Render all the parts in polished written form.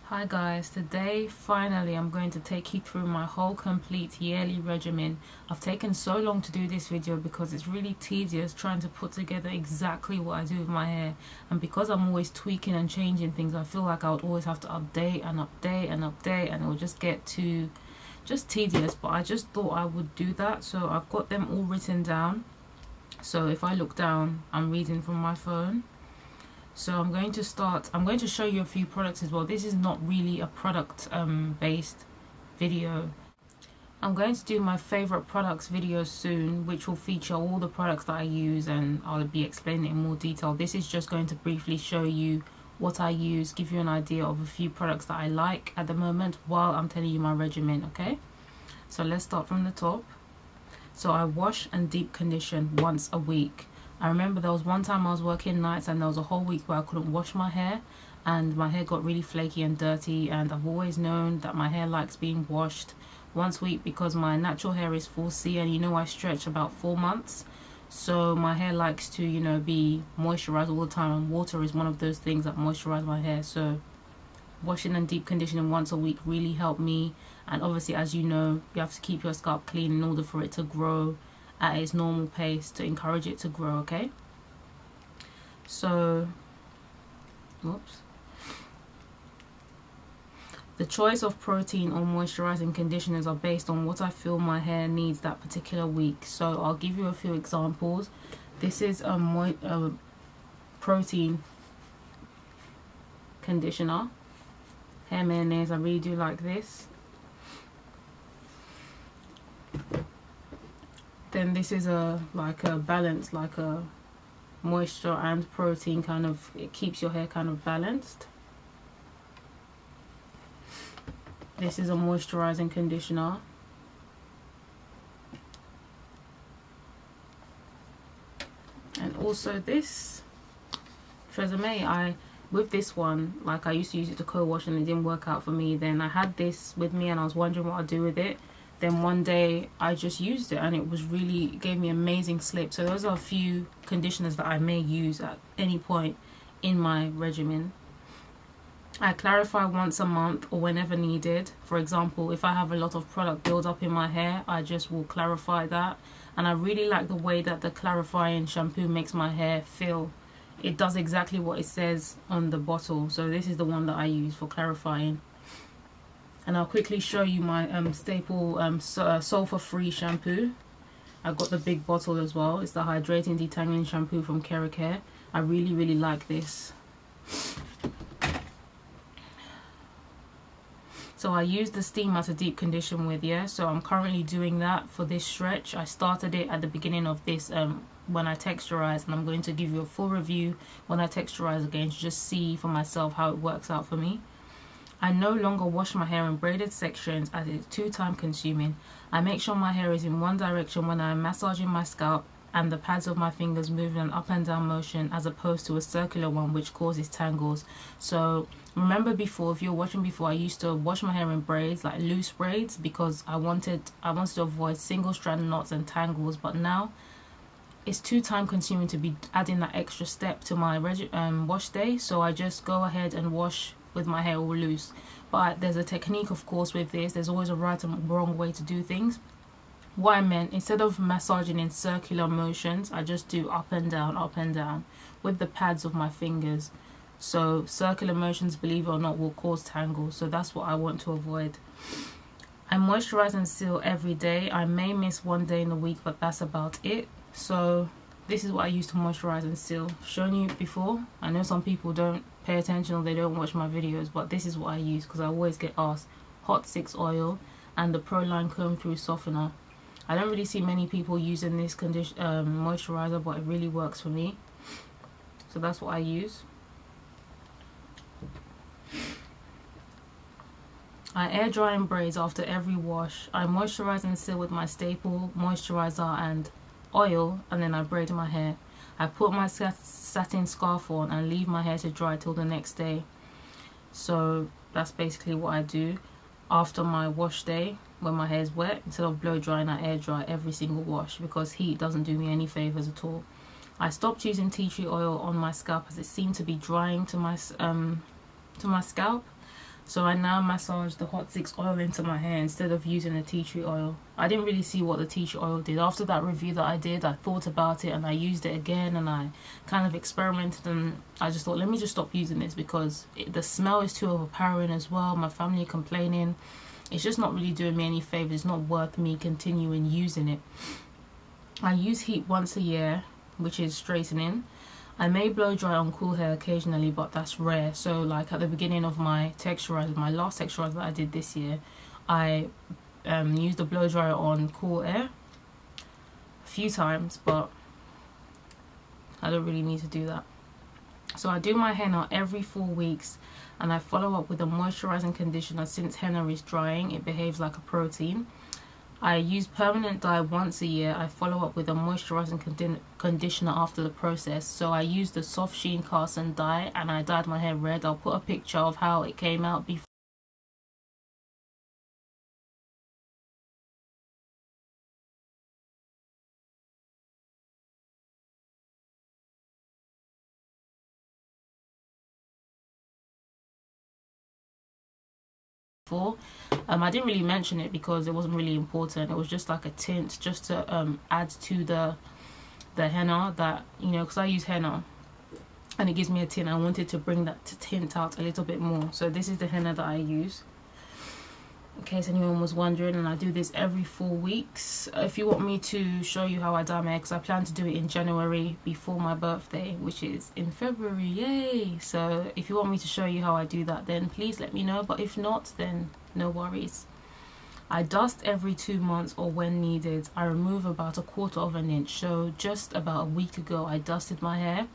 Hi guys, today finally I'm going to take you through my whole complete yearly regimen. I've taken so long to do this video because it's really tedious trying to put together exactly what I do with my hair, and because I'm always tweaking and changing things, I feel like I would always have to update and update and update, and it will just get too tedious. But I just thought I would do that, so I've got them all written down. So if I look down, I'm reading from my phone. So I'm going to show you a few products as well. This is not really a product based video. I'm going to do my favorite products video soon, which will feature all the products that I use, and I'll be explaining it in more detail. This is just going to briefly show you what I use, give you an idea of a few products that I like at the moment while I'm telling you my regimen, okay? So let's start from the top. So I wash and deep condition once a week. I remember there was one time I was working nights and there was a whole week where I couldn't wash my hair and my hair got really flaky and dirty, and I've always known that my hair likes being washed once a week because my natural hair is 4C, and you know I stretch about 4 months, so my hair likes to, you know, be moisturized all the time, and water is one of those things that moisturize my hair. So washing and deep conditioning once a week really helped me. And obviously, as you know, you have to keep your scalp clean in order for it to grow at its normal pace, to encourage it to grow, okay? So, whoops. The choice of protein or moisturizing conditioners are based on what I feel my hair needs that particular week. So I'll give you a few examples. This is a protein conditioner, hair mayonnaise. I really do like this. Then this is like a balance, like a moisture and protein kind of, it keeps your hair kind of balanced. This is a moisturizing conditioner. And also this Regimen, with this one, like I used to use it to co-wash and it didn't work out for me. Then I had this with me and I was wondering what I'd do with it. Then one day I just used it and it gave me amazing slip. So those are a few conditioners that I may use at any point in my regimen. I clarify once a month or whenever needed. For example, if I have a lot of product build up in my hair, I just will clarify that. And I really like the way that the clarifying shampoo makes my hair feel. It does exactly what it says on the bottle. So this is the one that I use for clarifying. And I'll quickly show you my staple sulfur-free shampoo. I've got the big bottle as well. It's the Hydrating Detangling Shampoo from Care. I really like this. So I use the steamer to deep condition with, yeah. So I'm currently doing that for this stretch. I started it at the beginning of this when I texturized, and I'm going to give you a full review when I texturize again to just see for myself how it works out for me. I no longer wash my hair in braided sections as it's too time consuming. I make sure my hair is in one direction when I'm massaging my scalp and the pads of my fingers move in an up and down motion, as opposed to a circular one which causes tangles. So remember before, if you're watching before, I used to wash my hair in braids, like loose braids, because I wanted to avoid single strand knots and tangles. But now it's too time consuming to be adding that extra step to my wash day, so I just go ahead and wash with my hair all loose. But there's a technique, of course, with this. There's always a right and wrong way to do things. What I meant, instead of massaging in circular motions, I just do up and down with the pads of my fingers. So circular motions, believe it or not, will cause tangles, so that's what I want to avoid. I moisturize and seal every day. I may miss one day in the week, but that's about it. So this is what I use to moisturize and seal. I've shown you before. I know some people don't pay attention or they don't watch my videos, but this is what I use because I always get asked. Hot 6 oil and the Proline Comb Through Softener. I don't really see many people using this moisturizer, but it really works for me. So that's what I use. I air dry in braids after every wash. I moisturize and seal with my staple moisturizer and oil, and then I braid my hair. I put my satin scarf on and leave my hair to dry till the next day. So that's basically what I do after my wash day. When my hair is wet, instead of blow drying, I air dry every single wash because heat doesn't do me any favors at all. I stopped using tea tree oil on my scalp as it seemed to be drying to my scalp. So I now massage the hot 6 oil into my hair instead of using the tea tree oil. I didn't really see what the tea tree oil did. After that review that I did, I thought about it and I used it again, and I kind of experimented, and I just thought, let me just stop using this because the smell is too overpowering as well. My family are complaining. It's just not really doing me any favors. It's not worth me continuing using it. I use heat once a year, which is straightening. I may blow dry on cool hair occasionally, but that's rare. So like at the beginning of my texturizer, my last texturizer that I did this year, I used the blow dryer on cool air a few times, but I don't really need to do that. So I do my henna every 4 weeks, and I follow up with a moisturizing conditioner. Since henna is drying, it behaves like a protein. I use permanent dye once a year. I follow up with a moisturizing conditioner after the process. So I used the soft sheen cast and dye, and I dyed my hair red. I'll put a picture of how it came out before. I didn't really mention it because it wasn't really important. It was just like a tint, just to add to the henna, that, you know, because I use henna and it gives me a tint. I wanted to bring that tint out a little bit more. So this is the henna that I use, in case anyone was wondering, and I do this every 4 weeks. If you want me to show you how I dye my hair, because I plan to do it in January before my birthday, which is in February, yay! So if you want me to show you how I do that, then please let me know, but if not, then no worries. I dust every 2 months or when needed. I remove about 1/4 inch. So just about a week ago I dusted my hair.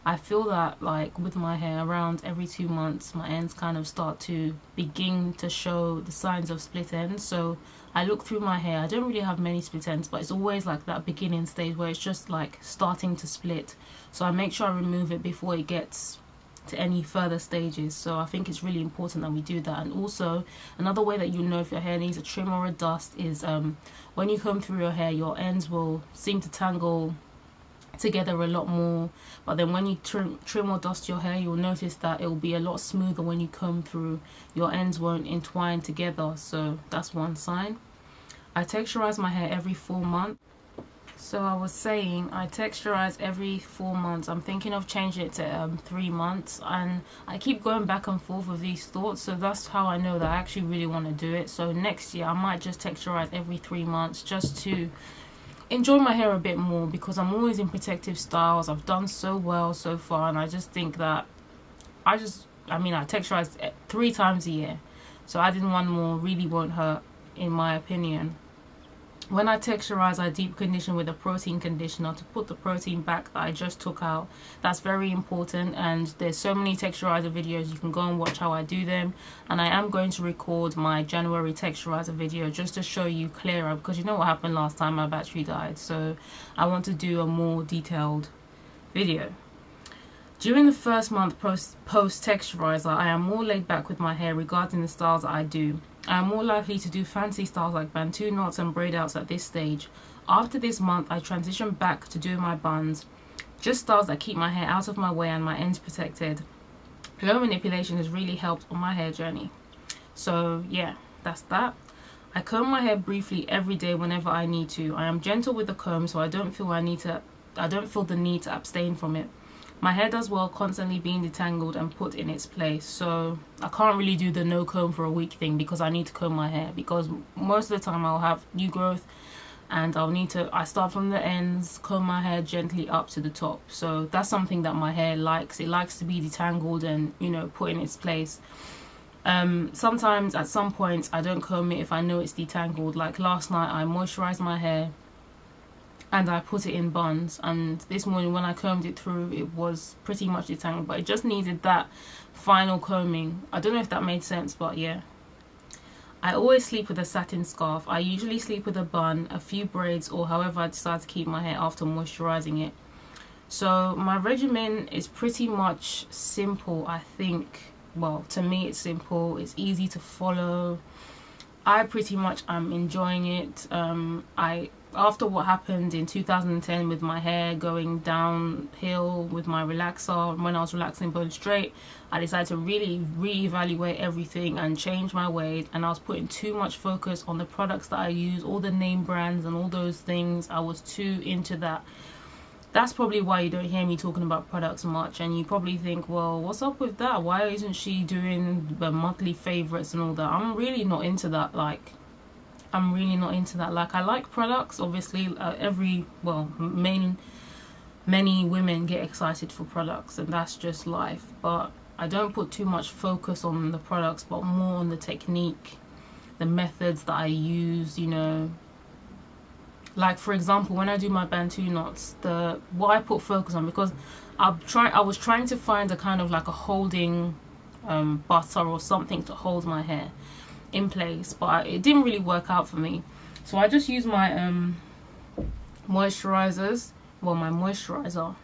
I feel that like with my hair, around every 2 months my ends kind of start to begin to show the signs of split ends. So I look through my hair. I don't really have many split ends, but it's always like that beginning stage where it's just like starting to split. So I make sure I remove it before it gets to any further stages. So I think it's really important that we do that. And also another way that you know if your hair needs a trim or a dust is when you comb through your hair, your ends will seem to tangle together a lot more, but then when you trim or dust your hair, you'll notice that it will be a lot smoother when you comb through. Your ends won't entwine together, so that's one sign. I texturize my hair every 4 months. So I was saying I texturize every 4 months. I'm thinking of changing it to 3 months, and I keep going back and forth with these thoughts, so that's how I know that I actually really want to do it. So next year I might just texturize every 3 months, just to enjoy my hair a bit more, because I'm always in protective styles. I've done so well so far, and I just think that I texturize 3 times a year, so adding one more really won't hurt, in my opinion. When I texturize, I deep condition with a protein conditioner to put the protein back that I just took out. That's very important, and there's so many texturizer videos. You can go and watch how I do them, and I am going to record my January texturizer video just to show you clearer, because you know what happened last time, my battery died, so I want to do a more detailed video. During the first month post texturizer, I am more laid back with my hair regarding the styles that I do. I am more likely to do fancy styles like bantu knots and braid outs at this stage. After this month, I transition back to doing my buns, just styles that keep my hair out of my way and my ends protected. Low manipulation has really helped on my hair journey. So yeah, that's that. I comb my hair briefly every day whenever I need to. I am gentle with the comb, so I don't feel the need to abstain from it. My hair does well constantly being detangled and put in its place, so I can't really do the no comb for a week thing, because I need to comb my hair, because most of the time I'll have new growth and I start from the ends, comb my hair gently up to the top. So that's something that my hair likes. It likes to be detangled and, you know, put in its place. Sometimes at some points I don't comb it if I know it's detangled. Like last night I moisturized my hair and I put it in buns, and this morning when I combed it through, it was pretty much detangled, but it just needed that final combing. I don't know if that made sense, but yeah. I always sleep with a satin scarf. I usually sleep with a bun, a few braids, or however I decide to keep my hair after moisturizing it. So my regimen is pretty much simple, I think. Well, to me it's simple, it's easy to follow. I pretty much am enjoying it. after what happened in 2010 with my hair going downhill with my relaxer, when I was relaxing bone straight, I decided to really reevaluate everything and change my ways. And I was putting too much focus on the products that I use, all the name brands and all those things. I was too into that. That's probably why you don't hear me talking about products much, and you probably think, well, what's up with that? Why isn't she doing the monthly favorites and all that? I'm really not into that. Like, I'm really not into that. Like, I like products, obviously. Many women get excited for products, and that's just life. But I don't put too much focus on the products, but more on the technique, the methods that I use, you know. Like, for example, when I do my Bantu knots, what I put focus on, because I was trying to find a kind of like a holding butter or something to hold my hair in place, but it didn't really work out for me. So I just use my moisturizers, well, my moisturizer.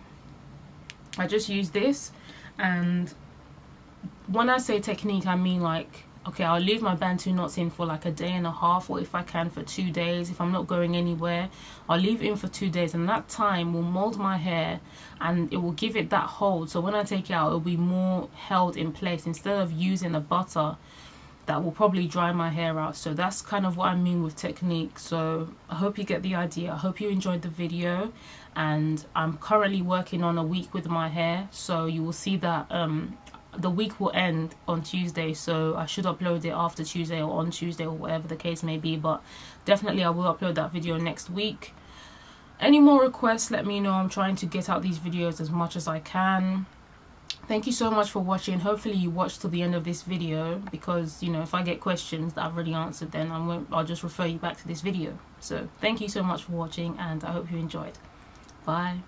I just use this, and when I say technique, I mean, like, okay, I'll leave my Bantu knots in for like a day and a half, or if I can for 2 days. If I'm not going anywhere, I'll leave it in for 2 days, and that time will mold my hair and it will give it that hold. So when I take it out, it'll be more held in place instead of using a butter that will probably dry my hair out. So that's kind of what I mean with technique. So I hope you get the idea. I hope you enjoyed the video, and I'm currently working on a week with my hair, so you will see that the week will end on Tuesday, so I should upload it after Tuesday or on Tuesday or whatever the case may be, but definitely I will upload that video next week. Any more requests, let me know. I'm trying to get out these videos as much as I can. Thank you so much for watching. Hopefully you watched till the end of this video, because, you know, if I get questions that I've already answered, then I'll just refer you back to this video. So thank you so much for watching, and I hope you enjoyed. Bye.